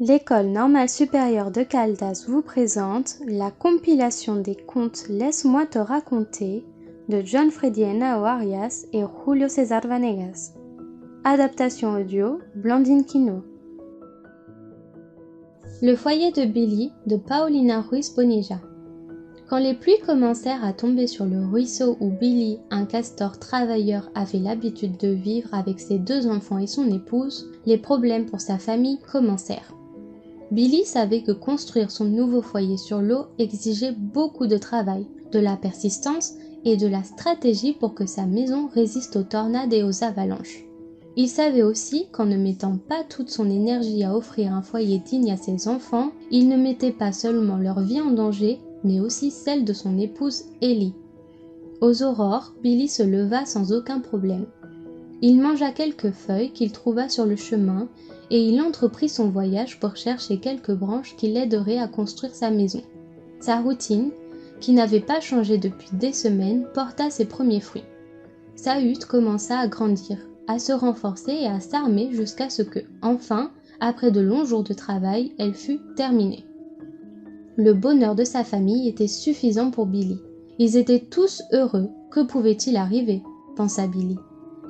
L'École normale supérieure de Caldas vous présente la compilation des contes Laisse-moi te raconter de John Freddy Henao Arias et Julio César Vanegas. Adaptation audio Blandine Quino. Le foyer de Billy de Paulina Ruiz Bonilla. Quand les pluies commencèrent à tomber sur le ruisseau où Billy, un castor travailleur, avait l'habitude de vivre avec ses 2 enfants et son épouse, les problèmes pour sa famille commencèrent. Billy savait que construire son nouveau foyer sur l'eau exigeait beaucoup de travail, de la persistance et de la stratégie pour que sa maison résiste aux tornades et aux avalanches. Il savait aussi qu'en ne mettant pas toute son énergie à offrir un foyer digne à ses enfants, il ne mettait pas seulement leur vie en danger, mais aussi celle de son épouse Ellie. Aux aurores, Billy se leva sans aucun problème. Il mangea quelques feuilles qu'il trouva sur le chemin et il entreprit son voyage pour chercher quelques branches qui l'aideraient à construire sa maison. Sa routine, qui n'avait pas changé depuis des semaines, porta ses premiers fruits. Sa hutte commença à grandir, à se renforcer et à s'armer jusqu'à ce que, enfin, après de longs jours de travail, elle fût terminée. Le bonheur de sa famille était suffisant pour Billy. Ils étaient tous heureux. Que pouvait-il arriver ? Pensa Billy.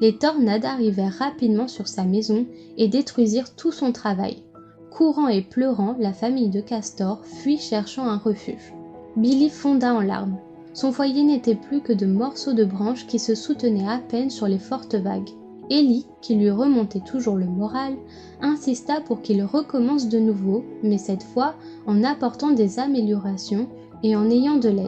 Les tornades arrivèrent rapidement sur sa maison et détruisirent tout son travail. Courant et pleurant, la famille de Castor fuit cherchant un refuge. Billy fonda en larmes. Son foyer n'était plus que de morceaux de branches qui se soutenaient à peine sur les fortes vagues. Ellie, qui lui remontait toujours le moral, insista pour qu'il recommence de nouveau, mais cette fois en apportant des améliorations et en ayant de l'aide.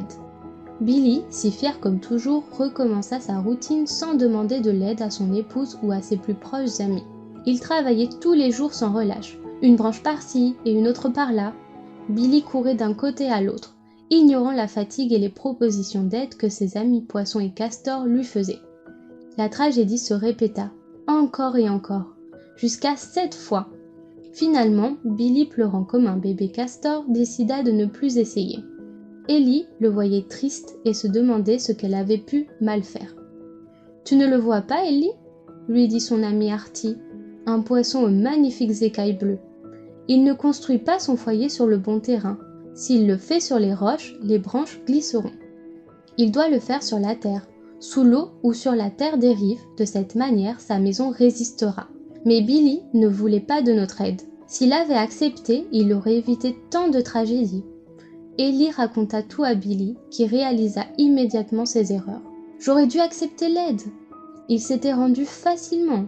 Billy, si fier comme toujours, recommença sa routine sans demander de l'aide à son épouse ou à ses plus proches amis. Il travaillait tous les jours sans relâche, une branche par-ci et une autre par-là. Billy courait d'un côté à l'autre, ignorant la fatigue et les propositions d'aide que ses amis poissons et castors lui faisaient. La tragédie se répéta, encore et encore, jusqu'à 7 fois. Finalement, Billy, pleurant comme un bébé castor, décida de ne plus essayer. Ellie le voyait triste et se demandait ce qu'elle avait pu mal faire. « Tu ne le vois pas, Ellie ?» lui dit son ami Artie, un poisson aux magnifiques écailles bleues. « Il ne construit pas son foyer sur le bon terrain. S'il le fait sur les roches, les branches glisseront. Il doit le faire sur la terre, sous l'eau ou sur la terre des rives, de cette manière sa maison résistera. » Mais Billy ne voulait pas de notre aide. S'il avait accepté, il aurait évité tant de tragédies. Ellie raconta tout à Billy, qui réalisa immédiatement ses erreurs. « J'aurais dû accepter l'aide !» Il s'était rendu facilement.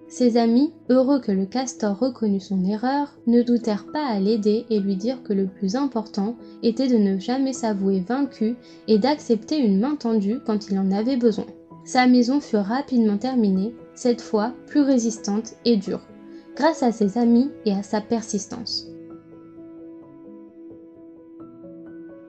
Ses amis, heureux que le castor reconnût son erreur, ne doutèrent pas à l'aider et lui dirent que le plus important était de ne jamais s'avouer vaincu et d'accepter une main tendue quand il en avait besoin. Sa maison fut rapidement terminée, cette fois plus résistante et dure, grâce à ses amis et à sa persistance.